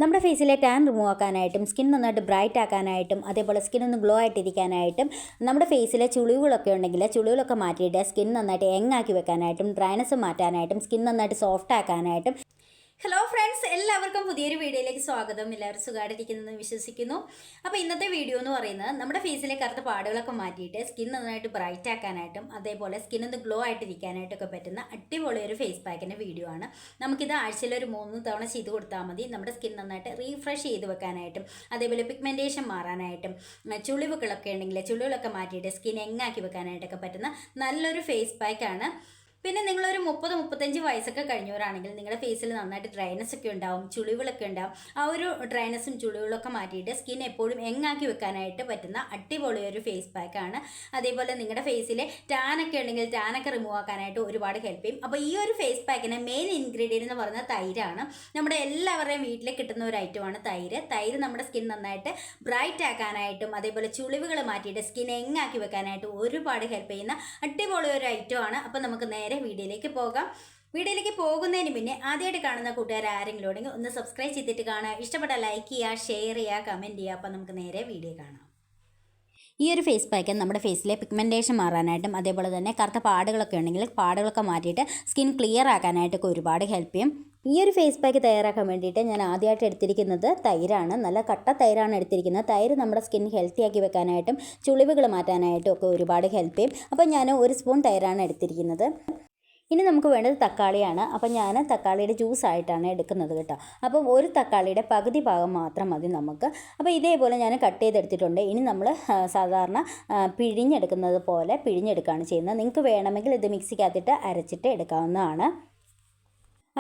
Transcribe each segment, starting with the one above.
നമ്മുടെ ഫേസിലെ tan remove ആക്കാനായിട്ടും skin നന്നായിട്ട് bright ആക്കാനായിട്ടും അതേപോലെ സ്കിൻ ഒന്ന് ഗ്ലോ ആയിട്ടിരിക്കാനായിട്ടും നമ്മുടെ ഫേസിലെ ചുളിവുകളൊക്കെ ഉണ്ടെങ്കിൽ ചുളിവുകളൊക്കെ മാറ്റിയിട്ട് സ്കിൻ നന്നായിട്ട് യങ്ങാക്കി വെക്കാനായിട്ടും ഡ്രൈനസ് മാറ്റാനായിട്ടും സ്കിൻ നന്നായിട്ട് സോഫ്റ്റ് ആക്കാനായിട്ടും. ഹലോ ഫ്രണ്ട്സ്, എല്ലാവർക്കും പുതിയൊരു വീഡിയോയിലേക്ക് സ്വാഗതം. എല്ലാവരും സുഖമായിട്ടിരിക്കുന്നതെന്ന് വിശ്വസിക്കുന്നു. അപ്പോൾ ഇന്നത്തെ വീഡിയോ എന്ന് പറയുന്നത് നമ്മുടെ ഫേസിലെ കറുത്ത പാടുകളൊക്കെ മാറ്റിയിട്ട് സ്കിൻ നന്നായിട്ട് ബ്രൈറ്റ് ആക്കാനായിട്ടും അതേപോലെ സ്കിൻ ഒന്ന് ഗ്ലോ ആയിട്ടിരിക്കാനായിട്ടൊക്കെ പറ്റുന്ന അടിപൊളി ഒരു ഫേസ് പാക്കിൻ്റെ വീഡിയോ ആണ്. നമുക്കിത് ആഴ്ചയിൽ ഒരു 3 തവണ ചെയ്ത് കൊടുത്താൽ മതി. നമ്മുടെ സ്കിൻ നന്നായിട്ട് റീഫ്രഷ് ചെയ്ത് വെക്കാനായിട്ടും അതേപോലെ പിഗ്മെൻറ്റേഷൻ മാറാനായിട്ടും ചുളിവുകളൊക്കെ ഉണ്ടെങ്കിൽ ചുളിവുകളൊക്കെ മാറ്റിയിട്ട് സ്കിൻ എങ്ങാക്കി വെക്കാനായിട്ടൊക്കെ പറ്റുന്ന നല്ലൊരു ഫേസ് പാക്കാണ്. പിന്നെ നിങ്ങളൊരു 30-35 വയസ്സൊക്കെ കഴിഞ്ഞവരാണെങ്കിൽ നിങ്ങളുടെ ഫേസിൽ നന്നായിട്ട് ഡ്രൈനസ് ഒക്കെ ഉണ്ടാവും, ചുളിവുകളൊക്കെ ഉണ്ടാവും. ആ ഒരു ഡ്രൈനസും ചുളിവുകളൊക്കെ മാറ്റിയിട്ട് സ്കിൻ എപ്പോഴും യങ്ങാക്കി വെക്കാനായിട്ട് പറ്റുന്ന അടിപൊളി ഒരു ഫേസ് പാക്കാണ്. അതേപോലെ നിങ്ങളുടെ ഫേസിലെ ടാനൊക്കെ ഉണ്ടെങ്കിൽ ടാനൊക്കെ റിമൂവ് ആക്കാനായിട്ട് ഒരുപാട് ഹെൽപ്പ് ചെയ്യും. അപ്പോൾ ഈ ഒരു ഫേസ് പാക്കിന് മെയിൻ ഇൻഗ്രീഡിയൻ്റ് എന്ന് പറയുന്നത് തൈരാണ്. നമ്മുടെ എല്ലാവരുടെയും വീട്ടിൽ കിട്ടുന്ന ഒരു ഐറ്റമാണ് തൈര്. തൈര് നമ്മുടെ സ്കിൻ നന്നായിട്ട് ബ്രൈറ്റ് ആക്കാനായിട്ടും അതേപോലെ ചുളിവുകൾ മാറ്റിയിട്ട് സ്കിൻ എങ്ങാക്കി വെക്കാനായിട്ട് ഒരുപാട് ഹെൽപ്പ് ചെയ്യുന്ന അടിപൊളി ഒരു ഐറ്റമാണ്. അപ്പോൾ നമുക്ക് നേരെ വീഡിയോയിലേക്ക് പോകാം. വീഡിയോയിലേക്ക് പോകുന്നതിന് മുന്നേ ആദ്യമായിട്ട് കാണുന്ന കൂട്ടുകാർ ആരെങ്കിലും ഉണ്ടെങ്കിൽ ഒന്ന് സബ്സ്ക്രൈബ് ചെയ്തിട്ട് കാണുക. ഇഷ്ടപ്പെട്ട ലൈക്ക് ചെയ്യുക, ഷെയർ ചെയ്യുക, കമൻറ്റ് ചെയ്യുക. അപ്പോൾ നമുക്ക് നേരെ വീഡിയോ കാണാം. ഈ ഒരു ഫേസ് പാക്ക് നമ്മുടെ ഫേസിലെ പിഗ്മെൻറ്റേഷൻ മാറാനായിട്ടും അതേപോലെ തന്നെ കറുത്ത പാടുകളൊക്കെ ഉണ്ടെങ്കിൽ പാടുകളൊക്കെ മാറ്റിയിട്ട് സ്കിൻ ക്ലിയർ ആക്കാനായിട്ടൊക്കെ ഒരുപാട് ഹെൽപ്പ് ചെയ്യും. ഈ ഒരു ഫേസ് പാക്ക് തയ്യാറാക്കാൻ വേണ്ടിയിട്ട് ഞാൻ ആദ്യമായിട്ട് എടുത്തിരിക്കുന്നത് തൈരാണ്. നല്ല കട്ട തൈരാണ് എടുത്തിരിക്കുന്നത്. തൈര് നമ്മുടെ സ്കിൻ ഹെൽത്തി ആക്കി വെക്കാനായിട്ടും ചുളിവുകൾ മാറ്റാനായിട്ടും ഒക്കെ ഒരുപാട് ഹെൽപ്പ് ചെയ്യും. അപ്പോൾ ഞാൻ 1 സ്പൂൺ തൈരാണ് എടുത്തിരിക്കുന്നത്. ഇനി നമുക്ക് വേണ്ടത് തക്കാളിയാണ്. അപ്പോൾ ഞാൻ തക്കാളിയുടെ ജ്യൂസായിട്ടാണ് എടുക്കുന്നത് കേട്ടോ. അപ്പോൾ ഒരു തക്കാളിയുടെ പകുതി ഭാഗം മാത്രം മതി നമുക്ക്. അപ്പോൾ ഇതേപോലെ ഞാൻ കട്ട് ചെയ്തെടുത്തിട്ടുണ്ട്. ഇനി നമ്മൾ സാധാരണ പിഴിഞ്ഞെടുക്കുന്നത് പോലെ പിഴിഞ്ഞെടുക്കുകയാണ് ചെയ്യുന്നത്. നിങ്ങൾക്ക് വേണമെങ്കിൽ ഇത് മിക്സിക്കകത്തിട്ട് അരച്ചിട്ട് എടുക്കാവുന്നതാണ്.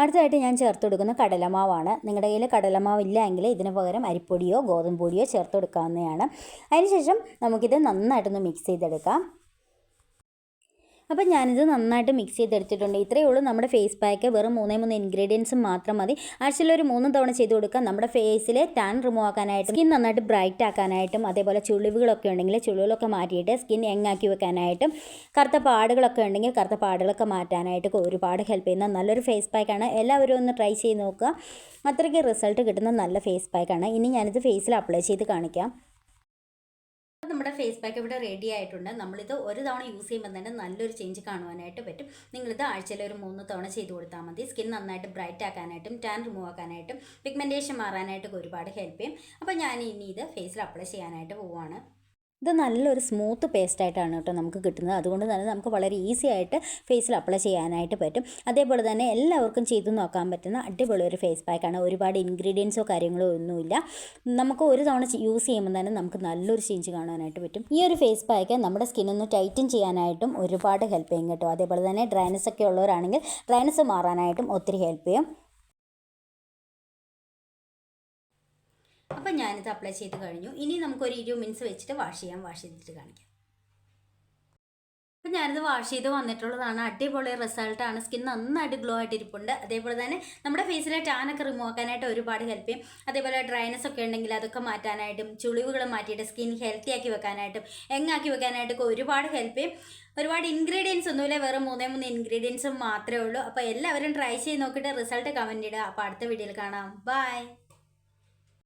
അടുത്തതായിട്ട് ഞാൻ ചേർത്ത് കൊടുക്കുന്ന കടലമാവാണ്. നിങ്ങളുടെ കയ്യിൽ കടലമാവ് ഇല്ല എങ്കിൽ ഇതിന് പകരം അരിപ്പൊടിയോ ഗോതമ്പ് പൊടിയോ ചേർത്ത് കൊടുക്കാവുന്നതാണ്. അതിനുശേഷം നമുക്കിത് നന്നായിട്ടൊന്ന് മിക്സ് ചെയ്തെടുക്കാം. അപ്പോൾ ഞാനിത് നന്നായിട്ട് മിക്സ് ചെയ്തെടുത്തിട്ടുണ്ട്. ഇത്രയേ ഉള്ളൂ നമ്മുടെ ഫേസ് പാക്ക്. വെറും 3 ഇൻഗ്രീഡിയൻസ് മാത്രം മതി. ആഴ്ചയിൽ ഒരു 3 തവണ ചെയ്ത് കൊടുക്കുക. നമ്മുടെ ഫേസിലെ ടാൻ റിമൂവ് ആക്കാനായിട്ടും സ്കിൻ നന്നായിട്ട് ബ്രൈറ്റ് ആക്കാനായിട്ടും അതേപോലെ ചുളിവുകളൊക്കെ ഉണ്ടെങ്കിൽ ചുളിവുകളൊക്കെ മാറ്റിയിട്ട് സ്കിൻ യങ്ങാക്കി വെക്കാനായിട്ടും കറുത്ത പാടുകളൊക്കെ ഉണ്ടെങ്കിൽ കറുത്ത പാടുകളൊക്കെ മാറ്റാനായിട്ടൊക്കെ ഒരുപാട് ഹെൽപ്പ് ചെയ്യുന്ന നല്ലൊരു ഫേസ് പാക്കാണ്. എല്ലാവരും ഒന്ന് ട്രൈ ചെയ്ത് നോക്കുക. അത്രയ്ക്ക് റിസൾട്ട് കിട്ടുന്ന നല്ല ഫേസ് പാക്കാണ്. ഇനി ഞാനിത് ഫേസിൽ അപ്ലൈ ചെയ്ത് കാണിക്കാം. നമ്മുടെ ഫേസ് പാക്ക് ഇവിടെ റെഡി ആയിട്ടുണ്ട്. നമ്മളിത് ഒരു തവണ യൂസ് ചെയ്യുമ്പോൾ തന്നെ നല്ലൊരു ചേഞ്ച് കാണുവാനായിട്ട് പറ്റും. നിങ്ങളിത് ആഴ്ചയിൽ ഒരു 3 തവണ ചെയ്ത് കൊടുത്താൽ മതി. സ്കിൻ നന്നായിട്ട് ബ്രൈറ്റ് ആക്കാനായിട്ടും ടാൻ റിമൂവ് ആക്കാനായിട്ടും പിഗ്മെൻറ്റേഷൻ മാറാനായിട്ടൊക്കെ ഒരുപാട് ഹെൽപ്പ് ചെയ്യും. അപ്പോൾ ഞാൻ ഇനി ഇത് ഫേസിൽ അപ്ലൈ ചെയ്യാനായിട്ട് പോവുകയാണ്. ഇത് നല്ലൊരു സ്മൂത്ത് പേസ്റ്റായിട്ടാണ് കേട്ടോ നമുക്ക് കിട്ടുന്നത്. അതുകൊണ്ട് തന്നെ നമുക്ക് വളരെ ഈസി ആയിട്ട് ഫേസിൽ അപ്ലൈ ചെയ്യാനായിട്ട് പറ്റും. അതേപോലെ തന്നെ എല്ലാവർക്കും ചെയ്ത് നോക്കാൻ പറ്റുന്ന അടിപൊളി ഒരു ഫേസ് പാക്കാണ്. ഒരുപാട് ഇൻഗ്രീഡിയൻസോ കാര്യങ്ങളോ ഒന്നുമില്ല. നമുക്ക് ഒരു തവണ യൂസ് ചെയ്യുമ്പോൾ തന്നെ നമുക്ക് നല്ലൊരു ചേഞ്ച് കാണാനായിട്ട് പറ്റും. ഈ ഒരു ഫേസ് പാക്ക് നമ്മുടെ സ്കിന്നൊന്ന് ടൈറ്റൻ ചെയ്യാനായിട്ടും ഒരുപാട് ഹെൽപ്പ് ചെയ്യും കേട്ടോ. അതേപോലെ തന്നെ ഡ്രൈനസ് ഒക്കെ ഉള്ളവരാണെങ്കിൽ ഡ്രൈനസ് മാറാനായിട്ടും ഒത്തിരി ഹെൽപ്പ് ചെയ്യും. അപ്പോൾ ഞാനിത് അപ്ലൈ ചെയ്ത് കഴിഞ്ഞു. ഇനി നമുക്കൊരു 20 മിനിറ്റ്സ് വെച്ചിട്ട് വാഷ് ചെയ്തിട്ട് കാണിക്കാം. അപ്പോൾ ഞാനിത് വാഷ് ചെയ്ത് വന്നിട്ടുള്ളതാണ്. അടിപൊളി റിസൾട്ടാണ്. സ്കിൻ നന്നായിട്ട് ഗ്ലോ ആയിട്ടിരിപ്പുണ്ട്. അതേപോലെ തന്നെ നമ്മുടെ ഫേസിലെ ടാനൊക്കെ റിമൂവ് ആക്കാനായിട്ട് ഒരുപാട് ഹെൽപ്പ് ചെയ്യും. അതേപോലെ ഡ്രൈനസ് ഒക്കെ ഉണ്ടെങ്കിൽ അതൊക്കെ മാറ്റാനായിട്ടും ചുളിവുകൾ മാറ്റിയിട്ട് സ്കിൻ ഹെൽത്തി ആക്കി വെക്കാനായിട്ടും എങ്ങാക്കി വെക്കാനായിട്ടൊക്കെ ഒരുപാട് ഹെൽപ്പ് ചെയ്യും. ഒരുപാട് ഇൻഗ്രീഡിയൻസ് ഒന്നുമില്ല, വെറും 3 ഇൻഗ്രീഡിയൻസും മാത്രമേ ഉള്ളൂ. അപ്പോൾ എല്ലാവരും ട്രൈ ചെയ്ത് നോക്കിയിട്ട് റിസൾട്ട് കമൻറ്റ് ഇടുക. അപ്പോൾ അടുത്ത വീഡിയോയിൽ കാണാം. ബൈ.